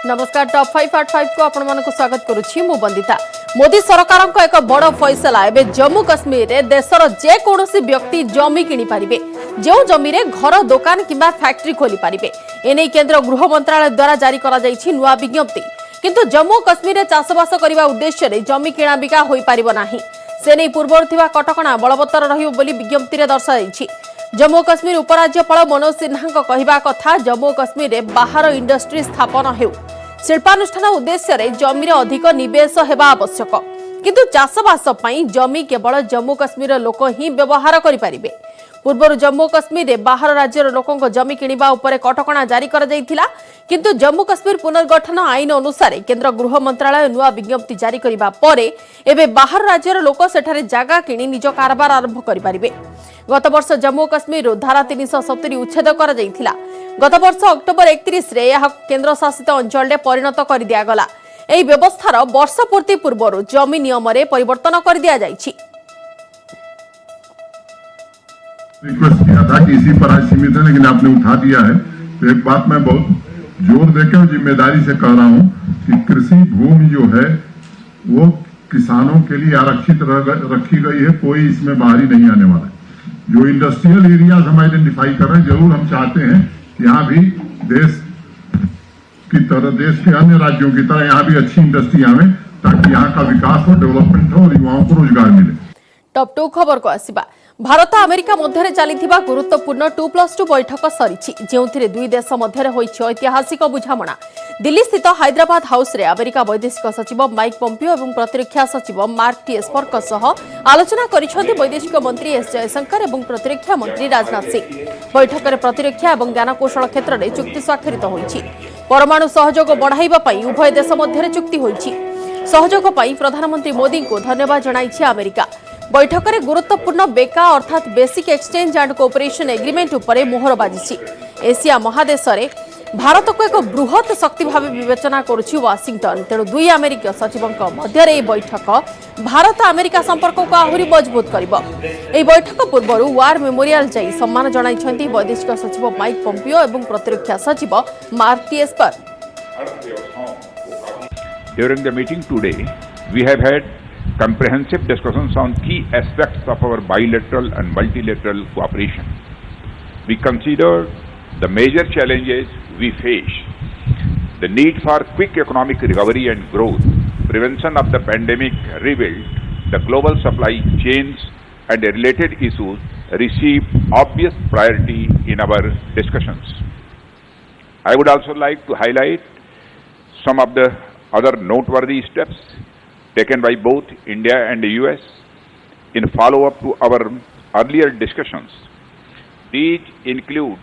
नमस्कार टॉप 5 आट 5 को आपण मानक स्वागत करुछि मु बंदिता। मोदी सरकार को एक बड़ फैसला एबे जम्मू कश्मीर रे देशर जे कोनोसी व्यक्ति जमी किनि पारिबे, जो जमी रे घर दुकान किबा फैक्ट्री खोली पारिबे। एनै केंद्र गृह मंत्रालय द्वारा जारी करा जाइछि नुवा विज्ञप्ति। किंतु जम्मू कश्मीर रे चाषबास करबा उद्देश्य रे जमी किणा बिका होई पारिबो नाही। सेनै पूर्वरु थिबा कटकणा बलवत्तर रहिबो बोली विज्ञप्ति रे दर्शाଯାଇଛି। जम्मू कश्मीर उपराज्यपाल मनोज सिन्हा कहवा कथा जम्मू कश्मीर रे बाहर इंडस्ट्री स्थापन हेउ, शिल्पानुष्ठान उद्देश्य रे जमी रे अधिक निवेश हेबा आवश्यक। किंतु चाषबास पई जमी केवल जम्मू कश्मीर लोक ही व्यवहार करि परिबे। पूर्व जम्मू कश्मीर रे बाहर राज्यर लोकंक जमी किनिबा उपरे कटकणा जारी कर जाइथिला। किंतु जम्मू कश्मीर पुनर्गठन आईन अनुसार केंद्र गृह मंत्रालय नुआ विज्ञप्ति जारी करिबा परे एबे बाहर राज्यर लोक सेठारे जागा किनि निज कारबार आरंभ करि परिबे। गत वर्ष जम्मू कश्मीर धारा 370 उच्छेद कर जाइथिला। गत वर्ष अक्टोबर 31 रे यह केंद्र शासित अंचल परिणत कर दिया गला। एही व्यवस्थार वर्ष पूर्ति पूर्व जमी नियम रे परिवर्तन कर दिया जाइछि। रिक्वेस्ट किया था कि इसी पर आज सीमित है, लेकिन आपने उठा दिया है। तो एक बात मैं बहुत जोर देकर और जिम्मेदारी से कह रहा हूं कि कृषि भूमि जो है वो किसानों के लिए आरक्षित रखी गई है, कोई इसमें बाहरी नहीं आने वाला है। जो इंडस्ट्रियल एरियाज हम आइडेंटिफाई कर रहे हैं, जरूर हम चाहते हैं कि यहाँ भी देश की तरह, देश के अन्य राज्यों की तरह यहाँ भी अच्छी इंडस्ट्री आवे, ताकि यहाँ का विकास हो, डेवलपमेंट हो और युवाओं को रोजगार मिले। टॉप 2 खबर को आसीबा। भारत अमेरिका मध्य चलीथिबा गुरुत्वपूर्ण 2+2 बैठक सरीछि, जेउथिरे दुई देश मध्य होइछि ऐतिहासिक बुझामणा। दिल्ली स्थित हैदराबाद हाउस रे अमेरिका वैदेशिक सचिव माइक पोम्पियो एवं प्रतिरक्षा सचिव मार्क टी एस्पर सह आलोचना करिसेंति वैदेशिक मंत्री एस जयशंकर एवं प्रतिरक्षा मंत्री राजनाथ सिंह। बैठक में प्रतिरक्षा और ज्ञानकौशल क्षेत्र में चुक्ति स्वाक्षरित होइछि। परमाणु सहयोग बढ़ाइबा पई उभय देश मध्य चुक्ति होइछि। सहयोग पई प्रधानमंत्री मोदी को धन्यवाद जणाइछि अमेरिका। बैठक में गुरुत्वपूर्ण बेका अर्थात basic exchange and cooperation agreement उपरे मोहर बाजिछि। एशिया महादेश रे भारत को एक बृहत शक्ति भाव विवेचना करुछि वाशिंगटन। तेणु दुई अमेरिकीय सचिवों मध्य यह बैठक भारत अमेरिका संपर्क को आहरी मजबूत करिब। एही बैठक पूर्व वार मेमोरियल जाई सम्मान जणाइछन्ति वैदेशिक सचिव माइक पोम्पियो एवं प्रतिरक्षा सचिव mark T Esper. During the meeting today, we have had comprehensive discussions on key aspects of our bilateral and multilateral cooperation. We considered the major challenges we face, the need for quick economic recovery and growth, prevention of the pandemic rebuild, the global supply chains and related issues received obvious priority in our discussions. I would also like to highlight some of the other noteworthy steps taken by both India and the US in follow-up to our earlier discussions. These include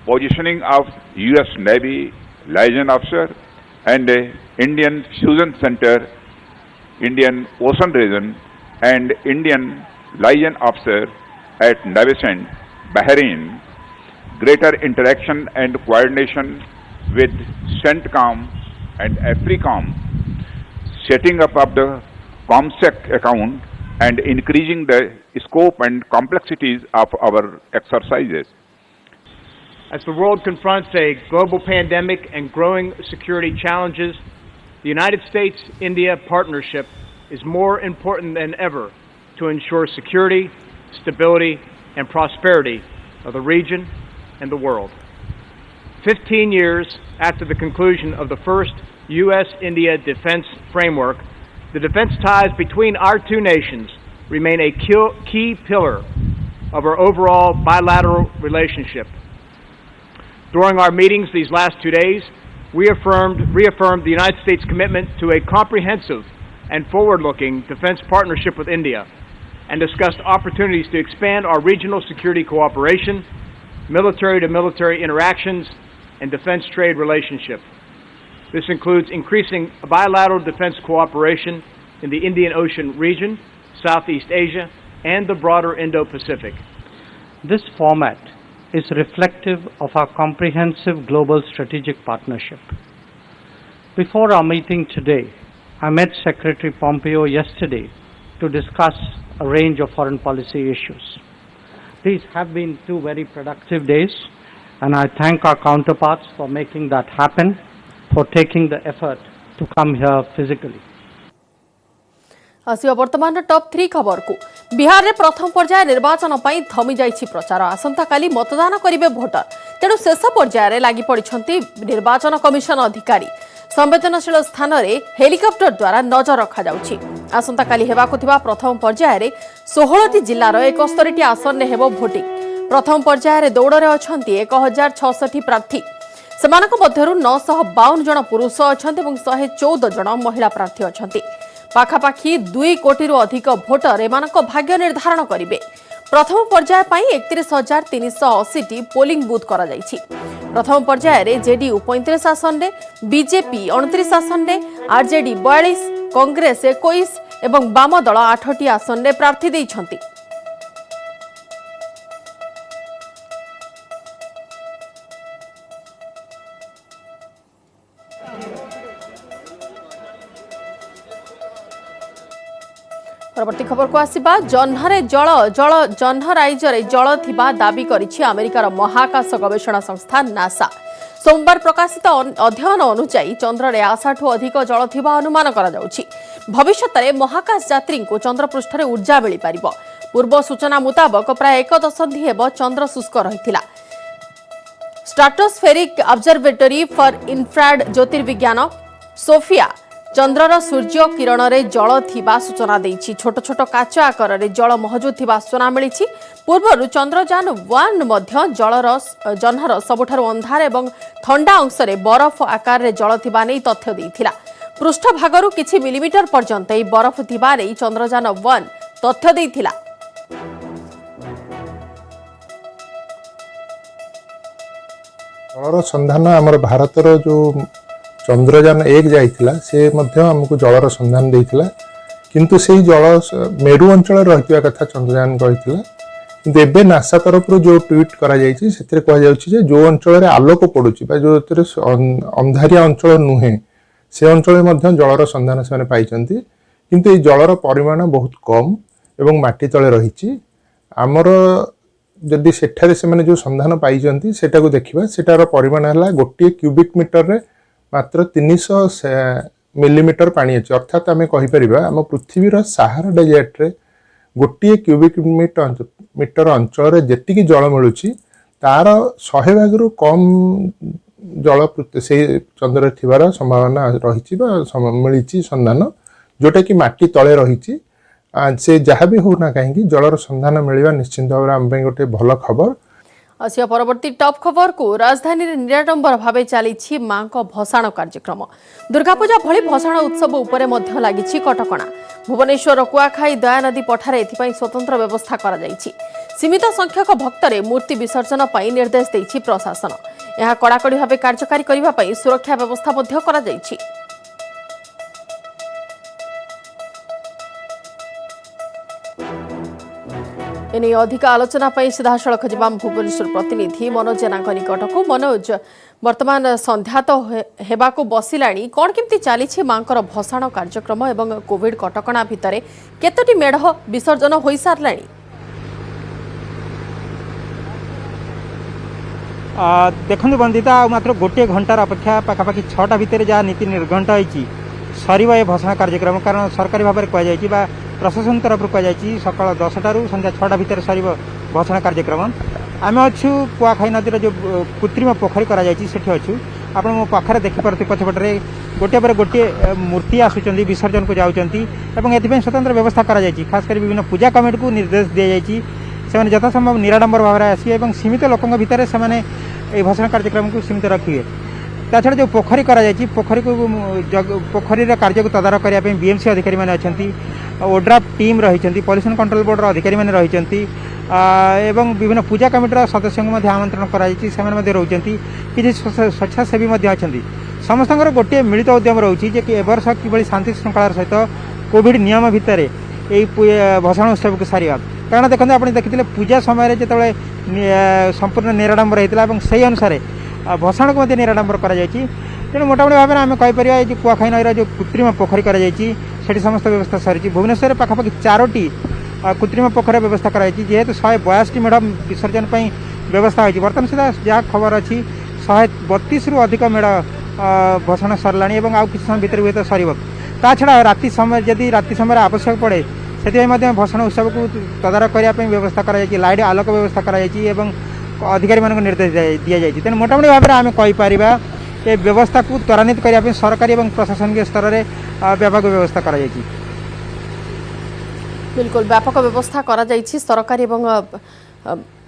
positioning of US Navy liaison officer and Indian Fusion Center, Indian Ocean Region and Indian liaison officer at Navicent, Bahrain, greater interaction and coordination with CENTCOM and AFRICOM, setting up of the COMSEC account and increasing the scope and complexities of our exercises. As the world confronts a global pandemic and growing security challenges, the United States-India partnership is more important than ever to ensure security, stability, and prosperity of the region and the world. 15 years after the conclusion of the first U.S.-India defense framework, the defense ties between our two nations remain a key pillar of our overall bilateral relationship. During our meetings these last 2 days, we reaffirmed the United States' commitment to a comprehensive and forward-looking defense partnership with India and discussed opportunities to expand our regional security cooperation, military-to-military interactions, and defense trade relationship. This includes increasing bilateral defense cooperation in the Indian Ocean region, Southeast Asia, and the broader Indo-Pacific. This format is reflective of our comprehensive global strategic partnership. Before our meeting today, I met Secretary Pompeo yesterday to discuss a range of foreign policy issues. These have been 2 very productive days, and I thank our counterparts for making that happen. for taking the effort to come here physically. आसिया वर्तमान top 3 खबर को बिहार रे प्रथम पर्याय निर्वाचन पई थमी जाइछि प्रचार आसंता काली मतदान करिवे भोटर तेणु शेष पर्याय रे लागि पड़िछंती निर्वाचन कमिशन अधिकारी संवेदनशील स्थान रे हेलिकॉप्टर द्वारा नजर रखा जाउछि आसंता काली हेबाकु थिबा प्रथम पर्याय रे 16 टी जिल्ला रो 71 टी आसन ने हेबो भोटिंग प्रथम पर्याय रे दौड़ रे अछंती 1066 प्रार्थी सेमानक मध्यरु 952 जन पुरुष अछंती एवं 114 जन महिला प्रार्थी अछंती पाखापाखि 2 कोटी अधिक भोटर एमानक भाग्य निर्धारण करिवे प्रथम पर्याय पई 31,380 टी पोलिंग बूथ करा जायछि प्रथम पर्याय रे जेडीयू 35 आसन रे बीजेपी 29 आसन रे आरजेडी 42 कांग्रेस 21 एवं वाम दल 8 टी आसन रे प्रार्थी दैछंती परवर्ती खबर को आसिबा जह्नरे जल जल जह्न राइजरे जल थिबा दाबी करिछि अमेरिकार महाकाश गवेषणा संस्था नासा सोमवार प्रकाशित अध्ययन अनुसार चंद्र रे आशाठू अधिक जल थिबा अनुमान करा जाउछि भविष्यत रे महाकाश यात्री को चंद्र पृष्ठ रे ऊर्जा मिली पारिबो पूर्व सूचना मुताबक प्राय 1 दशंधि हेबो चंद्र शुष्क रहिथिला स्ट्राटोस्फेरिक observatory for infrared ज्योतिर्विज्ञान Sophia चंद्रर Surya Kiran रे जल थिबा सूचना देछि छोट छोट काच आकार रे जल मौजूद थिबा सूचना मिलिछि पूर्वरु चंद्रयान 1 मध्य जलर जह्नर सबुठारु अंधार एवं ठंडा अंश रे बरफ आकार रे जल थिबा नै तथ्य दैथिला पृष्ठ भागरु किछि मिलीमीटर पर्यंत ए बरफ थिबा रे चंद्रयान 1 तथ्य दैथिला जलर संधान आमर भारतर जो चंद्रयान 1 जाइथिला से मध्य हमको जलर संधान देइथिला किंतु से जल मेरु अंचल रहितवा कथा चंद्रयान कहिथिला किंतु एबे नासा तरफ जो ट्वीट करा जायछि सेतरे कहा जाउछि जे जो अंचल रे आलोक पडुछि बा जो तरे अंधारिया अंचल नुहे से अंचल मध्य जलर संधान से पाइछंती किंतु ए जलर परिमाण बहुत कम एवं माटी तळे रहिछि आमर जदि सेठारे से माने जो संधान पाइछंती सेटा को देखिबा सेटार परिमाण हला गोटे क्यूबिक मीटर रे मात्र 300 मिलीमीटर पानी अच्छे अर्थात आम कहीपर आम पृथ्वीर सहारा डेजर्ट रे गोटे क्यूबिक मीटर अंचल जी जल मिलूँ तार 100 भाग कम जल से चंद्र थिबार संभावना रही मिली संधान जोटा कि माटी तले रही से जहाँ भी होना कहीं जलर संधान मिलवा निश्चिंत भाव आम गोटे भल खबर आसिया परवर्ती टॉप खबर को राजधानी निराडंबर भावे चली मां को भसाण कार्यक्रम दुर्गा पूजा भली भसाण उत्सव उपरे मध्य लागिछि कटकणा भुवनेश्वर कुआखाई दयानदी पठारे एथिपाई स्वतंत्र व्यवस्था करा जाइछि सीमित संख्यक भक्तरे मूर्ति विसर्जन पई निर्देश दैछि प्रशासन यह कड़ाकड़ी भावे कार्यकारी करिबा पई सुरक्षा व्यवस्था मध्य करा जाइछि एने अधिक आलोचना पई सीधासळख जिबा भुवनेश्वर प्रतिनिधि मनोज जेनाଙ୍କ निकटको मनोज वर्तमान संध्या तो हेबाको बसिलाणी कोन केमती चालीछि मांकर भसाण कार्यक्रम एवं कोविड कटकणा भितरे केतोटी मेढ विसर्जन होई सारलाणी देखु बंदिता मात्र गोटे घंटार अपेक्षा पाखापाखि 6टा भितर जहाँ नीति निर्घंट होती सर ए भसाण कार्यक्रम कारण सरकारी भाव में कहुई प्रशासन तरफ कहुई सकाल 10टारू संध्या 6टा भितर सर भसाण कार्यक्रम आम अच्छु कुआखाई नदी जो कृत्रिम पोखरी अच्छु आप मो पाखे देखिपे पछपटे गोटे पर गोटे मूर्ति आसुँच विसर्जन को जाऊँगी एवं स्वतंत्र व्यवस्था कर खास कर विभिन्न पूजा कमिटी को निर्देश दी जाइए से यथासंभव निराडंबर भाव में आसिए और सीमित लोकों भितर से भसाण कार्यक्रम को सीमित रखिए ताछड़ा जो पोखरी पोखरी को पोखरी कार्य को तदारख करने बीएमसी अधिकारी मैंने अच्छा ओड्राफ टीम रही पॉल्यूशन कंट्रोल बोर्ड अधिकारी मैंने रही एवं विभिन्न पूजा कमिटर सदस्यों को आमंत्रण कर रोचे स्वच्छासेवी अच्छा समस्त गोटे मिलित उद्यम रोचे कि एवर्ष कि शांति श्रृंखलार सहित कोविड नियम भितर ये भसाण उत्सव को सारे कारण देखते आप देखते पूजा समय जो संपूर्ण निराडंबर होता से अनुसार भसाण को निराडंबर कर तेणु मोटामोटी भाव में आम कहीपर कुआखाई नईर जो कृत्रिम पोखरी कर समस्त व्यवस्था सरी भुवनेश्वर पाखापाखि 4टी कृत्रिम पोखरी व्यवस्था कराई जेहेतु 182 मेढ़ विसर्जन व्यवस्था होती बर्तमान सुधा जहाँ खबर अच्छी 132 रु अधिक मेढ़ भषण सरला आउ कि समय भितर हुए तो सर ता छड़ा राति समय जदि राति समय आवश्यक पड़े से भषण उत्सव को तदारख करने व्यवस्था कर लाइट आलोक व्यवस्था कर अधिकारी मान निर्देश दि जाए तेणु मोटामोटी भाव में आम कहीपर ये व्यवस्था को त्वरान्वित करने सरकारी और प्रशासनिक स्तर में व्यापक व्यवस्था कर बिल्कुल व्यापक व्यवस्था करा जाइछि सरकारी एवं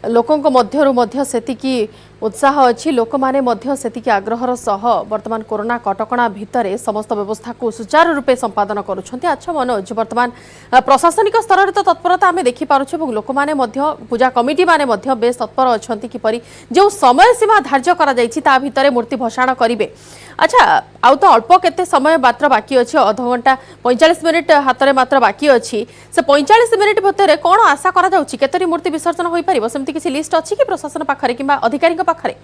लोकंक मध्यरु मध्य सेतिकी उत्साह अछि लोक माने मध्य सेतिकी आग्रहर सह वर्तमान कोरोना कटकणा भितरे समस्त व्यवस्था को सुचारू रूपे संपादन करुछन्ति। अच्छा मनोज वर्तमान प्रशासनिक स्तर रे तो तत्परता आमे देखि पारुछु एवं लोक माने मध्य पूजा कमिटी माने मध्य बेस तत्पर अछन्ति किपरि जो समय सीमा धार्य करा जाइछि ता भितरे मूर्ति भसाण करिवे। अच्छा आउ तो अल्प केते समय मात्र बाकी अछि आधा घंटा 45 मिनिट हातरे मात्र बाकी अछि से 45 मिनिट भितरे कोन आशा करा जाउछि केतरी मूर्ति विसर्जन होई परिबो सेमति किछि लिस्ट अछि कि प्रशासन पाखरे किबा अधिकारी पाखरे?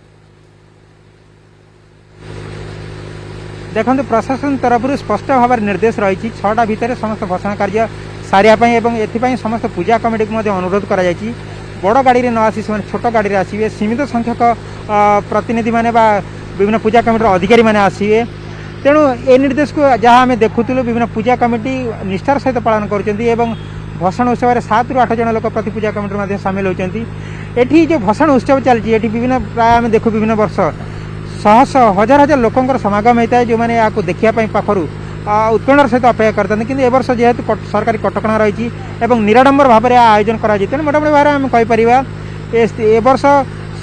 देखो प्रशासन तरफ स्पष्ट भाव निर्देश रही 6टा भितर समस्त भषण कार्य सारे समस्त पूजा कमिटी को अनुरोध कर बड़ गाड़ी न आसी छोट गाड़ी आसवे सीमित संख्यक प्रतिनिधि माने बा विभिन्न पूजा कमिटी अधिकारी माने आसवे तेणु ए निर्देश को जहाँ आम देखुलु विभिन्न पूजा कमिटी निष्ठार सहित पालन कर भषण उत्सव में 7 ରୁ 8 जन लोक प्रति पूजा कमिटी सामिल होती एठी जो भषण उत्सव चलती विभिन्न प्राय आम देखु विभिन्न वर्ष शह शह हजार हजार लोकंर समागम होता है जो मैंने या देखापी पाखर उत्कंठार सहित अपेक्षा करते कि वर्ष जेहेतु सरकारी कटकणा रही निराडंबर भाव में आयोजन कर मोटामोटी भाव में आम कहीपर ए वर्ष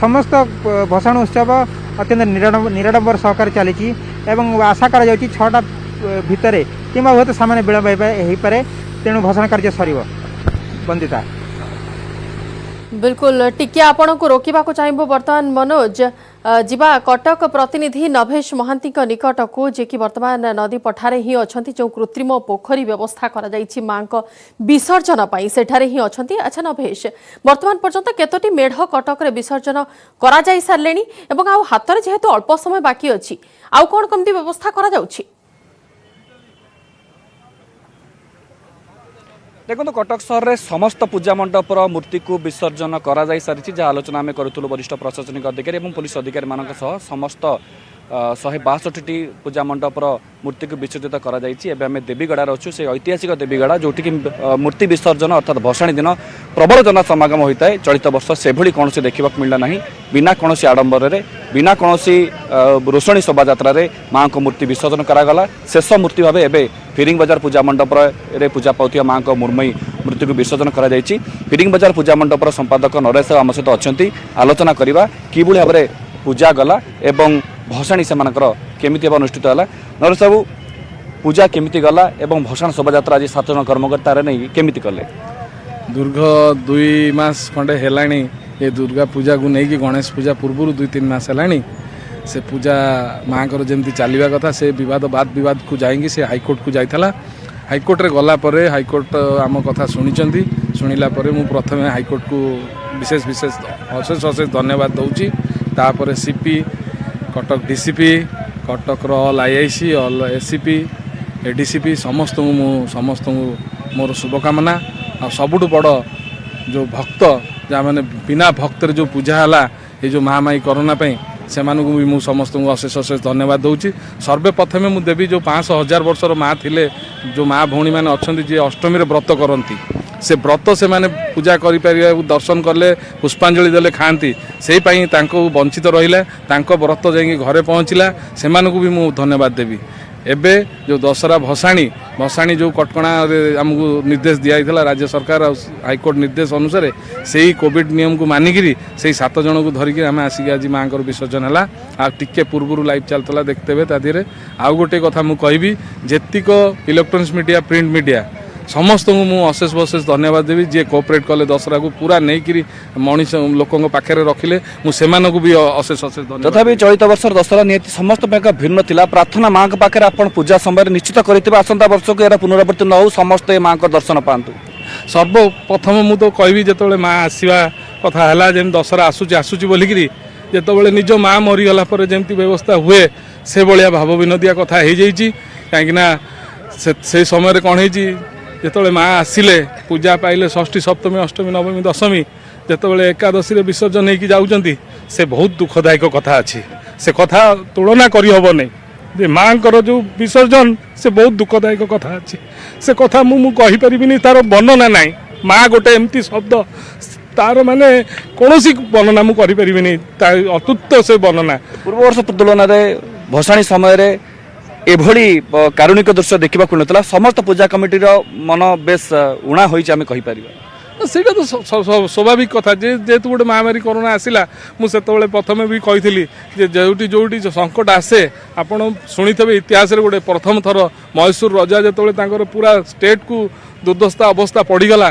समस्त भषण उत्सव अत्यंत निराडंबर सहकार चली आशा कर 6टा भितर कि हुए तो सामान्य विलंब हो पाए तेणु भषण कार्य सर बंदिता बिल्कुल टिके आपण को रोकवा को चाहिए बर्तमान मनोज जीवा कटक प्रतिनिधि नभेश महांती निकट को जे कि वर्तमान नदी पठारे ही अछंती जो कृत्रिम पोखरी व्यवस्था करा जाइछि मां को विसर्जन पाई सेठारे ही अछंती। अच्छा नभेश वर्तमान पर्यंत केतोटी मेढ कटक रे विसर्जन करा जाई सारलेनी एवं आ हातरे जेहेतु अल्प समय बाकी अछि आउ कोन कमती व्यवस्था करा जाउछि? देखो कटक सहर में समस्त पूजा मंडपर मूर्ति को विसर्जन करा जाई सारी जहाँ आलोचना आम करूँ वरिष्ठ प्रशासनिक अधिकारी और पुलिस अधिकारी मान समस्त 162टी पूजा मंडपर मूर्ति को विसर्जित करा जाइछि। एबे आम देवीगड़ार अच्छु से ऐतिहासिक देवीगड़ा जोटि मूर्ति विसर्जन अर्थात भसाणी दिन प्रबल जन समागम होता है चलित वर्ष से भली कौन देखा मिलला ना बिना कौन आडंबर बिना कौन रोषणी शोभा यात्रा माँ को मूर्ति विसर्जन करागला शेष मूर्ति भाव एवं फिरिंग बजार पूजा मंडपर पूजा पाउथिया माँ को मुर्मयी मूर्ति को विसर्जन करा जाइछि। फिरिंग बजार पूजा मंडपर संपादक नरेश आम सहित अच्छा आलोचना करवा कि भाव में पूजा गला एवं भसाणी से केमिति अनुष्ठित है। नरेश बाबू पूजा केमिति गला एवं भसाण शोभा यात्रा आज 7 जन कर्मकर्ता नहीं केमिति कले? दीर्घ 2 मास खंडे हेलाणी ये दुर्गा पूजा को लेकिन गणेश पूजा पूर्व 2-3 मास हेलाणी से पूजा माँ को जमी चलवा कथा से वाद को जाएंगी से हाईकोर्ट को जाइला हाईकोर्ट रे गला परे हाईकोर्ट आम कथा शुणिला मु प्रथमे हाईकोर्ट को विशेष अशेष धन्यवाद दूची तापर CP Cuttack DCP Cuttack all IIC all ACP ADCP समस्त मोर शुभकामना आ सबुठ बड़ जो भक्त जहाँ मैंने बिना भक्त जो पूजा है ये जो महामारी कोरोना से भी मुझे समस्त अशेष धन्यवाद दूची। सर्वप्रथमे मुझे देवी जो 500,000 वर्षर माँ थिले जो माँ भौणी मैंने अच्छा जी अष्टमी व्रत करती से व्रत से माने पूजा करि दर्शन कले पुष्पांजलि देले खाती से वंचित रहा व्रत जाइए घरे पहुँचला से भी मुझे धन्यवाद देवी। एबे जो दशहरा भसाणी जो कटकणा आमको निर्देश दिया राज्य सरकार हाईकोर्ट निर्देश अनुसार से ही कोविड नियम को मानिकी से 7 जन को धरिकी आम आसिक आज माँ को विसर्जन है आ टिके पूर्व लाइव चलता देखते हुए तादे आउ गोटे कथा मुझे कहबी जेतिक इलेक्ट्रोनिक्स मीडिया प्रिंट मीडिया समस्त को मुझे अशेष धन्यवाद देवी जी कोऑपरेट कले दशहरा को पूरा नहीं मनीष लोकों पाखे रखिले मुझे भी अशेष धन्यवाद। तथापि चलित वर्ष दशहरा निहत समस्त भिन्न थिला प्रार्थना माँ के पाखे आप पूजा समय निश्चित करते आसंता वर्ष को यार पुनरावृत्ति न हो समस्ते माँ को दर्शन पातु। सर्वप्रथम मुझे तो कहबी जो माँ आसवा कथा है जमी दशहरा आसूची बोलिकी जो निज माँ मरीगला जमी व्यवस्था हुए से भाया भाव विनोदिया कथा हो जाइए कहीं से समय कौन हो जिते माँ आसिले पूजा पाइले षष्ठी सप्तमी अष्टमी नवमी दशमी जिते एकादशी विसर्जन होकर जाऊँच से बहुत दुखदायक कथा अच्छी से कथा तुलना करहब नहीं जे माँ जो विसर्जन से बहुत दुखदायक कथा अच्छे से कथा मुझे तार वर्णना ना माँ गोटे एमती शब्द तार माने कौन वर्णना मुझे अतुत्त से वर्णना पूर्व वर्ष तुलन में भसाणी समय एभली कारुणिक दृश्य देखा मिलता समस्त पूजा कमिटीर मन बेस उणा होमें कहीपर ସେଇଟା ତ ସ୍ୱାଭାବିକ କଥା ଯେହେତୁ ଗୋଟେ ମହାମାରୀ କରୋନା ଆସିଲା ମୁଁ ସେତେବେଳେ ପ୍ରଥମେ ବି କହିଥିଲି ଯେ ଯୋଉଠି ସଙ୍କଟ ଆସେ ଆପଣ ଶୁଣିଥିବେ ଇତିହାସରେ ଗୋଟେ ପ୍ରଥମ ଥର ମହୀଶୂର ରଜା ଯେତେବେଳେ ତାଙ୍କର ପୁରା ଷ୍ଟେଟକୁ ଦୁର୍ଦ୍ଦଶା ଅବସ୍ଥା ପଡ଼ିଗଲା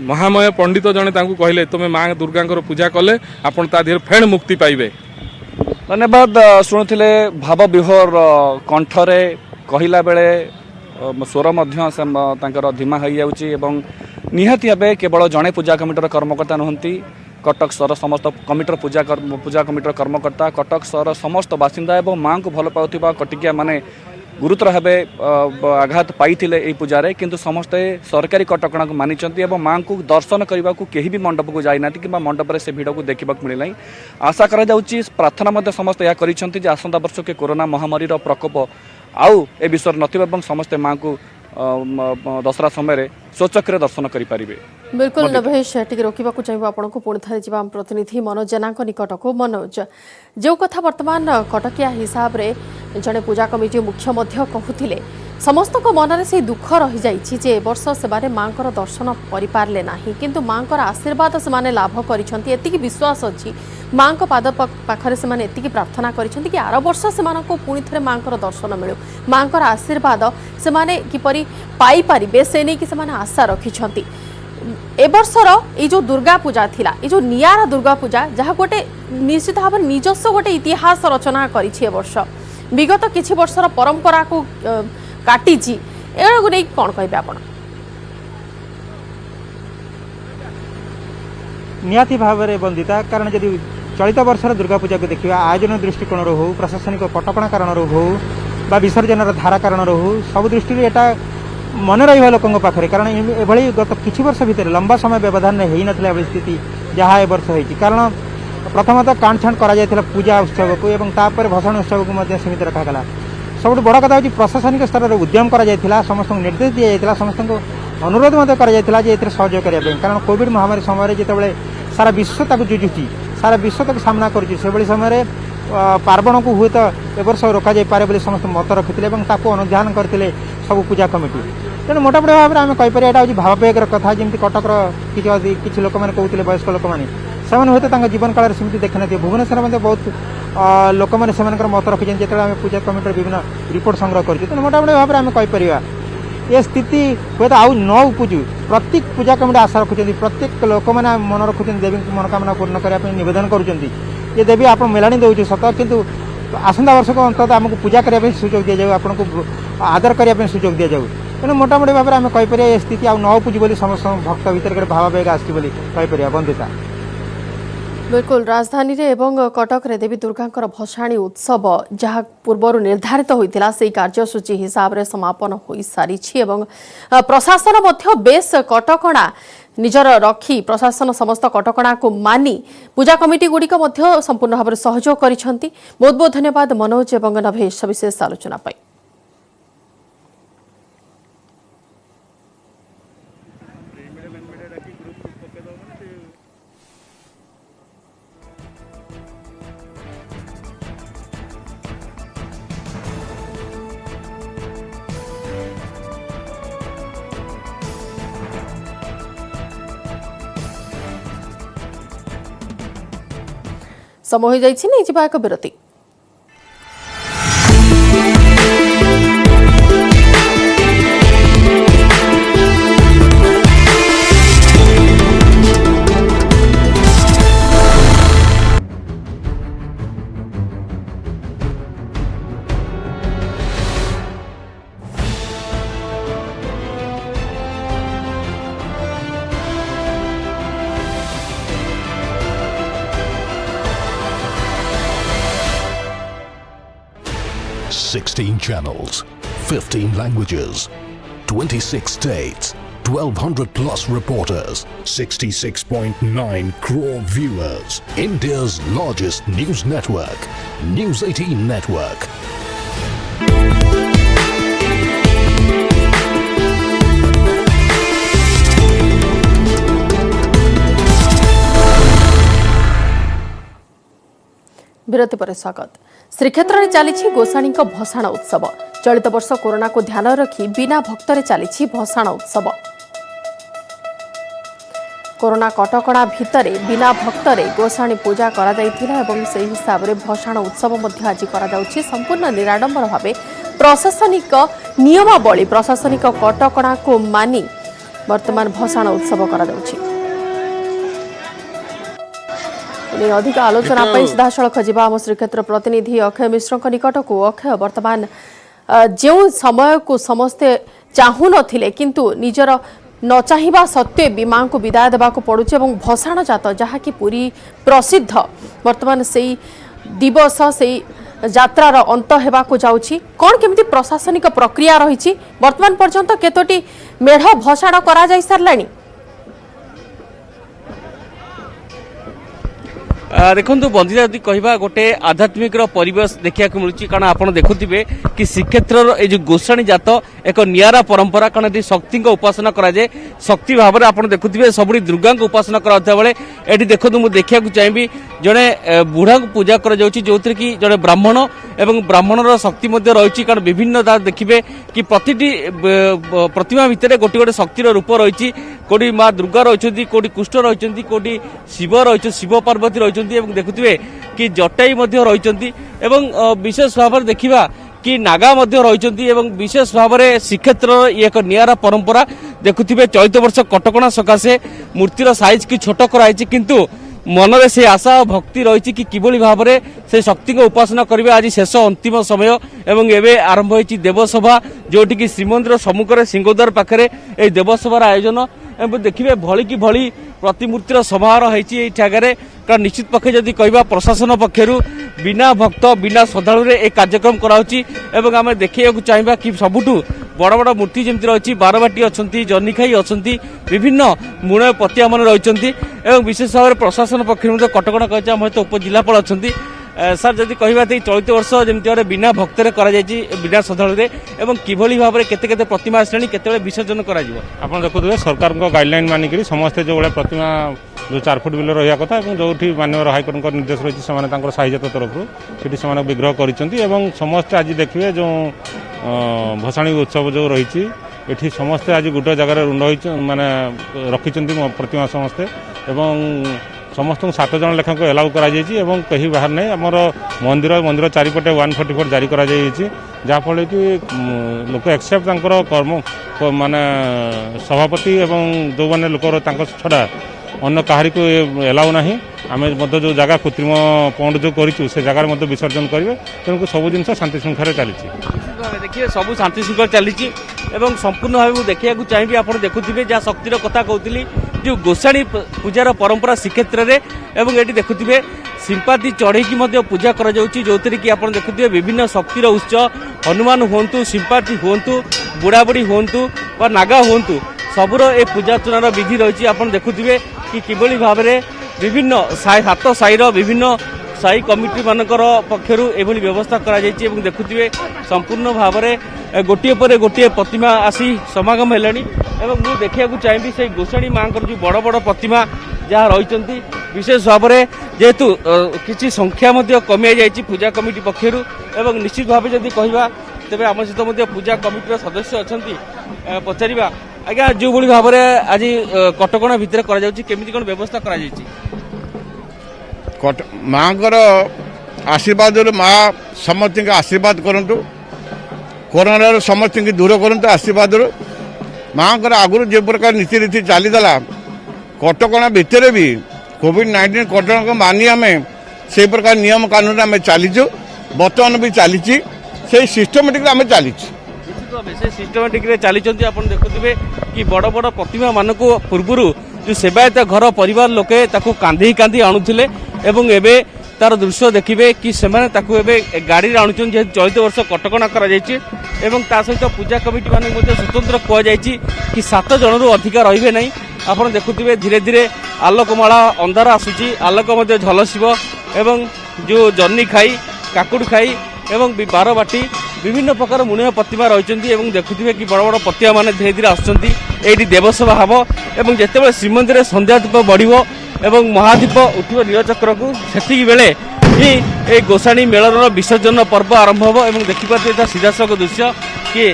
ମହାମୟ ପଣ୍ଡିତ ଜଣେ ତାଙ୍କୁ କହିଲେ ତୁମେ ମା ଦୁର୍ଗାଙ୍କର ପୂଜା କଲେ ଆପଣ ତା ଦେହରେ ଫେଣ ମୁକ୍ତି ପାଇବେ। ଧନ୍ୟବାଦ। ଶୁଣୁଥିଲେ ଭାବ ବିହୋର କଣ୍ଠରେ କହିଲା ବେଳେ ସ୍ୱର ମଧ୍ୟ ତାଙ୍କର ଧିମା ହୋଇଯାଉଛି ଏବଂ निहाती भाव केवल जड़े पूजा कमिटर कर्मकर्ता नुहति कटक सहर समस्त कमिटर पूजा कमिटर कर्मकर्ता कटक सहर समस्त बासिंदा और माँ को भल पाउथिबा कटिकिया माने गुरुतर भाव आघात पाई पूजारे किंतु समस्ते सरकारी कटकणा को मानिचंती और माँ को दर्शन करने को कहीं भी मंडप को जाइना कि मंडप से भिड़ को देखा मिलना आशा करा जाउची प्रार्थना समस्त यह करिसेंती जे आसंता वर्ष के कोरोना महामारी प्रकोप आउ ए विषय नथिबा समस्ते माँ को दसरा समय स्वचक्र दर्शन करें। बिल्कुल नभेश टी रोकवा चाहिए आपन को पुणी थे जाम प्रतिनिधि मनोज जेना निकट को मनोज जो कथा वर्तमान कटकिया हिसाब रे जड़े पूजा कमिटी मुख्य कहते समस्त मन से दुख रही जाइए वर्ष से माँ दर्शन करें ना किंतु माँ आशीर्वाद से लाभ कर विश्वास अच्छी माँ पाद पाखरे से प्रार्थना कर आर वर्ष से पुणी थे माँ दर्शन मिलू माँ आशीर्वाद से किपरि पाई पारिबे से नहीं कि आशा रखिंट ए वर्षर ये जो दुर्गा पूजा थिला ये जो नियारा दुर्गा पूजा जहाँ गोटे निश्चित भाव निजस्व गोटे इतिहास रचना करिछि ए वर्ष विगत किछि वर्षर परंपरा को काटिछि एगो नहीं कौन कहबे आपण निहाती भाव में बंदिता कारण जदि चलित वर्षर दुर्गा पूजा को देखा आयोजन दृष्टिकोण हो प्रशासनिक कटकणा कारण हो बा विसर्जन धारा कारण हो सब दृष्टि एटा मन रहा लोकों पाखे कारण एभली गत किछि वर्ष भितर लंबा समय व्यवधान हो नथिला स्थिति जहाँ ए वर्ष होती कारण प्रथमतः काटछाँट करा पूजा उत्सव को एवं तापर भसाण उत्सव को सीमित रखागला सब बड़ कथा हूँ प्रशासनिक स्तर में उद्यम करा समस्त निर्देश दि जाता समस्त अनुरोध सहयोग करने कारण कोविड महामारी समय जिते सारा विश्व ताक जुझुची सारा विश्व तक सामना करुच्ची से समय पार्वण को हुए तो ए वर्ष रोक जापे समस्त मत रखिते अनुधान करते सब पूजा कमिटी तेणु मोटामोटी भाव में आम कहीपर यहाँ हूँ भावावेगर कथा जमी कटक किसी लोक मैंने कहते वयस्क लोक मैंने हुए तो जीवन काल में सेमती देखी ना भुवनेश्वर में बहुत लोक मैंने मत रखी जो आम पूजा कमिटी विभिन्न रिपोर्ट संग्रह कर मोटामोटी भाव में आम कहीपर ये स्थिति हुए तो आउ न उपजु प्रत्येक पूजा कमिटी आशा रखुच्च प्रत्येक लोक मैंने मन रखुच्च देवी मनोकामना पूर्ण करने नवेदन करुँच ये देवी आप मेलाणी दौर सत किंतु आसंता वर्ष को अंतत आमको पूजा करने सुजोग दि जाऊ आपको आदर करने सुजोग दि जाऊ तेणु मोटामोटी भाव में आम कहीपर ये स्थिति आउ न उपजु बोली समस्त भक्त भर भावावेग आसपर बंदिता। बिल्कुल राजधानी रे एवं कटक रे देवी दुर्गा भसाणी उत्सव जहाँ पूर्व निर्धारित होता से कार्यसूची हिसाब से समापन हो सारी प्रशासन बेस कटकणा निजर रखी प्रशासन समस्त कटकणा को मानी पूजा कमिटी गुड़िक संपूर्ण भाव में सहयोग कर बहुत बहुत धन्यवाद मनोज एवं नभेश सविशेष आलोचना पाई। समय हो जाइछि नै जिबा एक विरति। $16 channels, 15 languages, 26 states, 1,200 plus reporters, 66.9 crore viewers. India's largest news network, News 18 Network. विरति पर स्वागत। श्रीक्षेत्र में चली गोसाणी भसाण उत्सव। चलित वर्ष कोरोना को ध्यान रखी बिना भक्तरे चली भसाण उत्सव। कोरोना कटकणा भितर बिना भक्तरे गोसाणी पूजा करा जायथिला एवं से हिसाब रे भसाण उत्सव मध्य आज करा जाउछि। संपूर्ण निराडंबर भावे प्रशासनिक नियमावली प्रशासनिक कटकणा को मानि वर्तमान भसाण उत्सव करा जाउछि। अधिक आलोचना सीधासख जा आम श्रीक्षेत्र प्रतिनिधि अक्षय मिश्र निकट को। अक्षय, वर्तमान जो समय को समस्ते चाहू नथिले किंतु निजर न चाहिबा सत्वे भी मां को विदाय देवा पड़ुचे और भसाण जात जहाँ कि पूरी प्रसिद्ध वर्तमान से दिवस से यात्रार अंत होगा जाउछि। कौन केमिति प्रशासनिक प्रक्रिया रही वर्तमान पर्यंत केतोटी मेढ़ भसाण करा जाई सारलानी? देखो बंधिता यदि कहवा गोटे आध्यात्मिक परिवेश देखा मिलूँ कारण आप देखुवे कि श्रीक्षेत्र ये गोसाणी जात एक निरा परंपरा कारण ये शक्ति उपासना कराए शक्ति भाव में आप देखुवे सबुठ दुर्गा उपासना कराता बेले ये देखो मुझे देखा चाहिए जड़े बुढ़ा को पूजा कर जो कि जड़े ब्राह्मण एवं ब्राह्मणर शक्ति रही कारण विभिन्न देखिए कि प्रति प्रतिमा भितर गोटे गोटे शक्तिर रूप रही कोटी माँ दुर्गा रही कोटी कुष्ठ रही कोटी शिव रही शिव पार्वती रही देखुए कि जटाई रही विशेष भाव में देखा कि नागा रही विशेष भाव में श्रीक्षेत्र एक निरा परंपरा देखुए। चलित वर्ष कटकणा सकाशे मूर्तिर साइज की छोट कराई किंतु मनरे से आशा और भक्ति रही कि किभली भाव में से शक्ति को उपासना करेंगे। आज शेष अंतिम समय एवं एवं आरंभ होती देवसभा जोटि कि श्रीमंदिर सम्मुखें सिंहद्वार पाखे ये देवसभार आयोजन देखिए भली कि भली प्रतिमूर्तिर समारोह होती जगह कारण निश्चित पक्षे जदि कहवा प्रशासन पक्षर बिना भक्त बिना श्रद्धालु एक कार्यक्रम कराऊँगी एवं आम देखा चाहिए कि सबुठ बड़ बड़ मूर्ति जमी रही बारबाटी अच्छा जनिखाई अच्छा विभिन्न मूल पतिया मन रही विशेष भाव में प्रशासन पक्ष कटकणा कही आम सहित उपजिलापाल अच्छा सर जदि कहवा चलित वर्ष जमी बिना भक्तरे बिना श्रद्धालु किभली भाव में केते प्रतिमा आसले केते विसर्जन कर देखुए सरकार गाइडलाइन मानिक समस्ते जो भाई प्रतिमा जो 4 फुट बिल रहा कथा जो माननीय हाइकोर्ट निर्देश रही है साहिजात तरफ से विग्रह कर समस्ते आज देखिए जो भसाणी उत्सव जो रही ये समस्ते आज गोटे जगार रुंड माने रखी प्रतिमा समस्ते समस्त 7 जन लेखा को एलाउ करा कहीं बाहर नहीं आमर मंदिर चारिपटे 144 जारी करा जहाँफल कि लोक एक्सेप्ट कर्म माने सभापति एवं जो मैंने लोक छड़ा अन्य कहारी को एलाउ ना आम जो जगह कृत्रिम पौंड जो करूँ से जगार विसर्जन करेंगे तेणुक सब जिन शांति श्रृंखला चली देखिए सब शांति श्रृंखला चली संपूर्ण भाव में देखा चाहिए आप देखुवे जहाँ शक्तिर कथा कहती जो गोसाणी पूजार परंपरा श्रीक्षेत्र में एवं ये देखुवे सिंपाती चढ़ई पूजा कर जो कि आप देखुवे विभिन्न शक्तिर उत्स हनुमान हूँ सिंपाती हूँ बुढ़ाबुढ़ी हूँ व नागा हूँ सबुर ए पूजार्चनार विधि रही आप देखुवे कि किभली भाव में विभिन्न 7 साईर विभिन्न साई कमिटी मानकर पक्षर एभली व्यवस्था करा जायछि एवं देखुथिबे संपूर्ण भाव में गोटे पर गोटे प्रतिमा आसी समागम हेलानी एवं मु देखिया चाहिए से गोसाणी माँ जो बड़ बड़ प्रतिमा जहाँ रही विशेष भाव में जेहेतु किसी संख्या कमी जाइए पूजा कमिटी पक्षर एवं निश्चित भाव जदि कहवा तेरे आम सहित पूजा कमिटीर सदस्य अच्छा पचारा आज्ञा जो भाई भाव में आज कटकणा भितर केमी कौन व्यवस्था करा माँ आशीर्वाद माँ समस्त आशीर्वाद करूँ कोरोना समस्त दूर करूँ आशीर्वाद माँ आगुरी जो प्रकार नीति रीति चलीला कटकणा भितर भी कोविड-19 कटकणा को मानी आम से प्रकार नियम कानून आम चलीचु बर्तमान भी चली से सिस्टमेटिक आम चली सिस्टमेटिक चली देखुवे कि बड़ बड़ प्रतिमा मान पूर्वर जो सेवायत घर परिवार लोके कांधी कांधी आणुले एवं एबे तार दृश्य देखिए कि सेमाने ताकू एबे गाड़ी रे आणुचन जे चलित वर्ष कटकणा करा जायछि एवं ता सहित पूजा कमिटी मान स्वतंत्र कह जायछि कि 7 जन रु अधिक रहिबे नहीं आपण देखुथिबे धीरे धीरे आलोकमाला अंधार आसुची आलोक मध्य झलसिबो एवं जो जन्नी खाई काकुड़ खाई एवं बारबाटी विभिन्न प्रकार मुनिया प्रतिमा रही देखुए कि बड़ बड़ प्रतिमा मैंने धीरे धीरे आसुँच ये देवसभा हम और जिते श्रीमंदिर संध्या दीप बढ़ एवं महादीप उठिब नीलचक्र को से बेले ही गोसाणी मेलर विसर्जन पर्व आरंभ हो और देखिए सीधासख दृश्य कि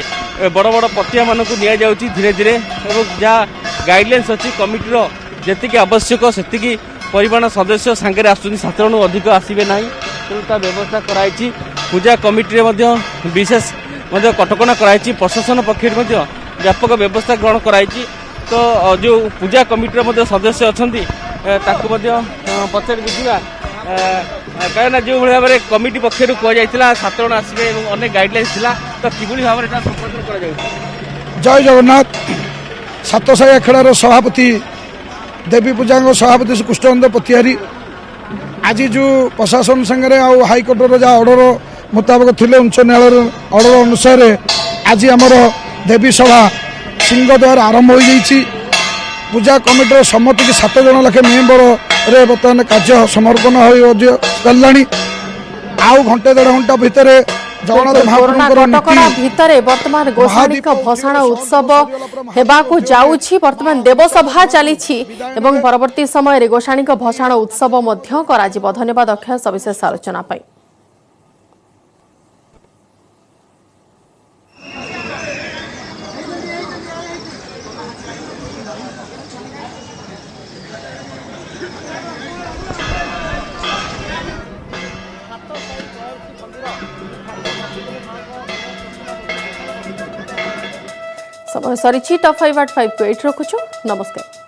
बड़ बड़ प्रतिमा मानक नि धीरे धीरे जहाँ गाइडलाइंस अच्छी कमिटीर जी आवश्यक से परिमाण सदस्य सांगे आसुँच 7 जन अधिक आसवे ना तेणु व्यवस्था कराई पूजा कमिटी विशेष कटकणा कराई प्रशासन पक्ष व्यापक व्यवस्था ग्रहण कराई तो जो पूजा कमिटीर सदस्य अच्छा पचार बुझा कहीं जो भाव में कमिटी पक्ष कहुला 7 जन आसवे अनेक गाइडलाइंस था तो कि भाव में संपादन कर जय जगन्नाथ सातसाई अखेड़ार सभापति देवी पूजा सभापति श्री कृष्णचंद्र पतिहारी आज जो प्रशासन संगे हाइकोर्टर जहाँ ऑर्डर मुताबक थे उच्च न्यायालय ऑर्डर अनुसार आज आमर देवी सभा सिंहद्वार आरंभ हो जाइए पूजा कमिटर सम्मति की 7 जन लेखे मेम्बर रे बर्तमान कार्य समर्पण हो गला आउ घंटे 1.5 घंटा भितर कोरोना कटकणा भितर वर्तमान गोसाणी भसाण उत्सव हेबाकु जाउछि वर्तमान देवसभा चली एवं परवर्ती समय गोसाणी भसाण उत्सव मध्य कराजिब। धन्यवाद अक्षय सविशेष आलोचना पाई। समय सरी टॉप 5 at 5 को 8 रखुछु। नमस्कार।